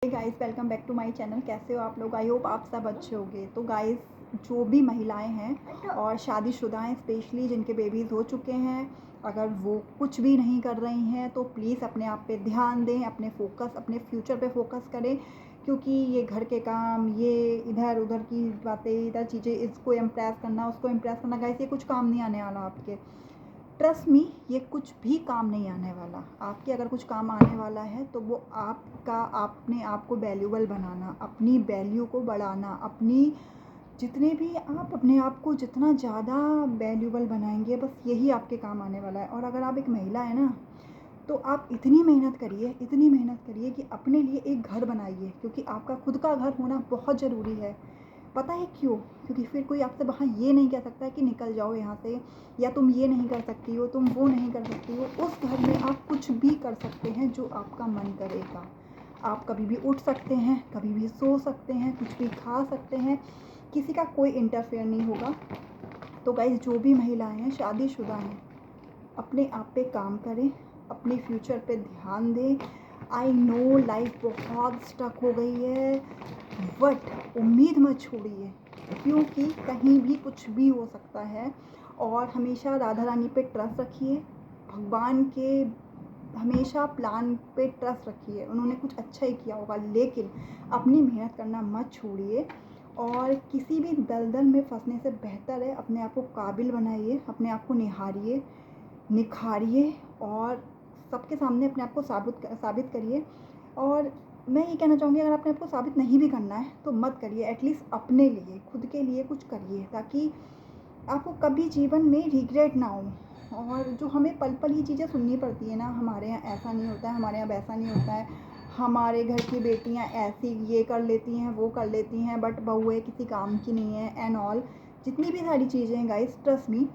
Guys welcome back to my channel. कैसे हो आप लोग? आई होप आप सब अच्छे होंगे। तो गाइस, जो भी महिलाएं हैं और शादीशुदा हैं, स्पेशली जिनके बेबीज़ हो चुके हैं, अगर वो कुछ भी नहीं कर रही हैं तो प्लीज़ अपने आप पे ध्यान दें, अपने फ्यूचर पे फोकस करें। क्योंकि ये घर के काम, ये इधर उधर की बातें, इधर चीज़ें, इसको इम्प्रेस करना, उसको इम्प्रेस करना, गाइस ये कुछ काम नहीं आने वाला आपके। ट्रस्ट मी, ये कुछ भी काम नहीं आने वाला आपके। अगर कुछ काम आने वाला है तो वो आपका अपने आप को वैल्यूबल बनाना, अपनी वैल्यू को बढ़ाना, अपनी जितने भी आप अपने आप को जितना ज़्यादा वैल्यूबल बनाएंगे, बस यही आपके काम आने वाला है। और अगर आप एक महिला है ना, तो आप इतनी मेहनत करिए कि अपने लिए एक घर बनाइए, क्योंकि आपका खुद का घर होना बहुत ज़रूरी है। पता है क्यों? क्योंकि फिर कोई आपसे वहाँ ये नहीं कह सकता है कि निकल जाओ यहाँ से, या तुम ये नहीं कर सकती हो, तुम वो नहीं कर सकती हो। उस घर में आप कुछ भी कर सकते हैं जो आपका मन करेगा। आप कभी भी उठ सकते हैं, कभी भी सो सकते हैं, कुछ भी खा सकते हैं, किसी का कोई इंटरफेयर नहीं होगा। तो गाइस, जो भी महिलाएं हैं, शादीशुदा हैं, अपने आप पे काम करें, अपने फ्यूचर पे ध्यान दें। आई नो लाइफ बहुत स्टक हो गई है, बट उम्मीद मत छोड़िए, क्योंकि कहीं भी कुछ भी हो सकता है। और हमेशा राधा रानी पे ट्रस्ट रखिए, भगवान के हमेशा प्लान पे ट्रस्ट रखिए। उन्होंने कुछ अच्छा ही किया होगा, लेकिन अपनी मेहनत करना मत छोड़िए। और किसी भी दलदल में फंसने से बेहतर है अपने आप को काबिल बनाइए, अपने आप को निखारिए और सबके सामने अपने आप को साबित करिए। और मैं ये कहना चाहूँगी, अगर अपने आप को साबित नहीं भी करना है तो मत करिए, एटलीस्ट अपने लिए, खुद के लिए कुछ करिए, ताकि आपको कभी जीवन में रिग्रेट ना हो। और जो हमें पल पल ये चीज़ें सुननी पड़ती है ना, हमारे यहाँ ऐसा नहीं होता है, हमारे यहाँ वैसा नहीं होता है, हमारे घर की बेटियाँ ऐसी ये कर लेती हैं, वो कर लेती हैं, बट बहुएं किसी काम की नहीं है एंड ऑल, जितनी भी सारी चीज़ें हैं गाइस, ट्रस्ट मी,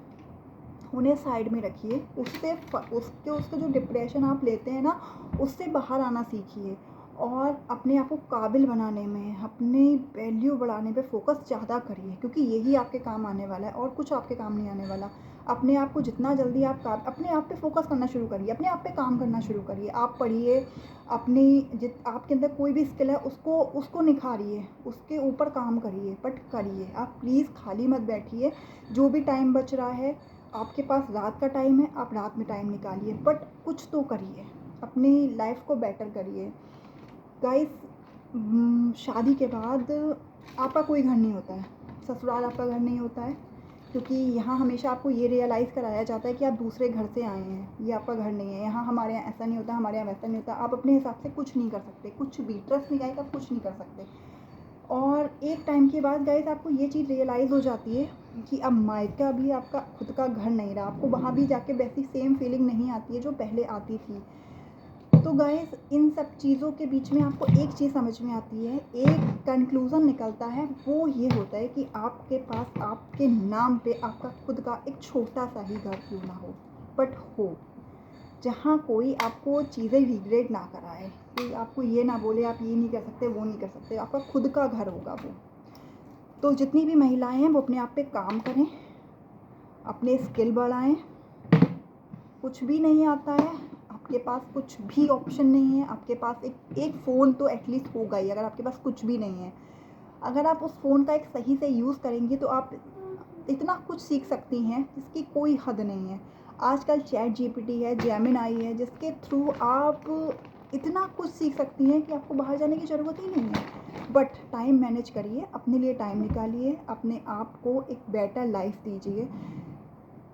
उन्हें साइड में रखिए। उसके जो डिप्रेशन आप लेते हैं ना, उससे बाहर आना सीखिए। और अपने आप को काबिल बनाने में, अपनी वैल्यू बढ़ाने पे फोकस ज़्यादा करिए, क्योंकि यही आपके काम आने वाला है और कुछ आपके काम नहीं आने वाला। अपने आप को जितना जल्दी आप अपने आप पे फोकस करना शुरू करिए, अपने आप पे काम करना शुरू करिए। आप पढ़िए, आपके अंदर कोई भी स्किल है उसको निखारिए, उसके ऊपर काम करिए, बट करिए। आप प्लीज़ खाली मत बैठिए। जो भी टाइम बच रहा है, आपके पास रात का टाइम है, आप रात में टाइम निकालिए, बट कुछ तो करिए, अपनी लाइफ को बेटर करिए। गाइस, शादी के बाद आपका कोई घर नहीं होता है, ससुराल आपका घर नहीं होता है, क्योंकि यहाँ हमेशा आपको ये रियलाइज़ कराया जाता है कि आप दूसरे घर से आए हैं, ये आपका घर नहीं है। यहाँ हमारे यहाँ ऐसा नहीं होता, हमारे यहाँ वैसा नहीं होता। आप अपने हिसाब से कुछ नहीं कर सकते, कुछ भी, ट्रस्ट नहीं आएगा, कुछ नहीं कर सकते। और एक टाइम के बाद गाइस, आपको ये चीज़ रियलाइज़ हो जाती है कि अब मायका भी आपका खुद का घर नहीं रहा, आपको वहाँ भी जाके वैसी सेम फीलिंग नहीं आती है जो पहले आती थी। तो गाइस, इन सब चीज़ों के बीच में आपको एक चीज़ समझ में आती है, एक कंक्लूज़न निकलता है, वो ये होता है कि आपके पास आपके नाम पे आपका खुद का एक छोटा सा ही घर क्यों ना हो, बट हो, जहाँ कोई आपको चीज़ें रिग्रेट ना कराए, कोई आपको ये ना बोले आप ये नहीं कर सकते, वो नहीं कर सकते, आपका खुद का घर होगा वो। तो जितनी भी महिलाएं हैं, वो अपने आप पे काम करें, अपने स्किल बढ़ाएं। कुछ भी नहीं आता है, आपके पास कुछ भी ऑप्शन नहीं है, आपके पास एक फ़ोन तो एटलीस्ट होगा ही। अगर आपके पास कुछ भी नहीं है, अगर आप उस फ़ोन का एक सही से यूज़ करेंगी तो आप इतना कुछ सीख सकती हैं जिसकी कोई हद नहीं है। आजकल चैट जीपीटी है, जेमिनी है, जिसके थ्रू आप इतना कुछ सीख सकती हैं कि आपको बाहर जाने की ज़रूरत ही नहीं है। बट टाइम मैनेज करिए, अपने लिए टाइम निकालिए, अपने आप को एक बेटर लाइफ दीजिए।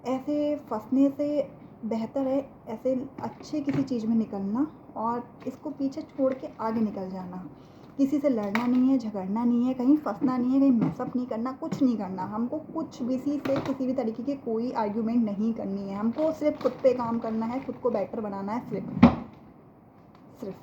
ऐसे फंसने से बेहतर है ऐसे अच्छे किसी चीज़ में निकलना, और इसको पीछे छोड़ के आगे निकल जाना। किसी से लड़ना नहीं है, झगड़ना नहीं है, कहीं फंसना नहीं है, कहीं मैसअप नहीं करना, कुछ नहीं करना। हमको कुछ भी से किसी भी तरीके की कोई आर्ग्यूमेंट नहीं करनी है। हमको सिर्फ खुद पे काम करना है, खुद को बेटर बनाना है, सिर्फ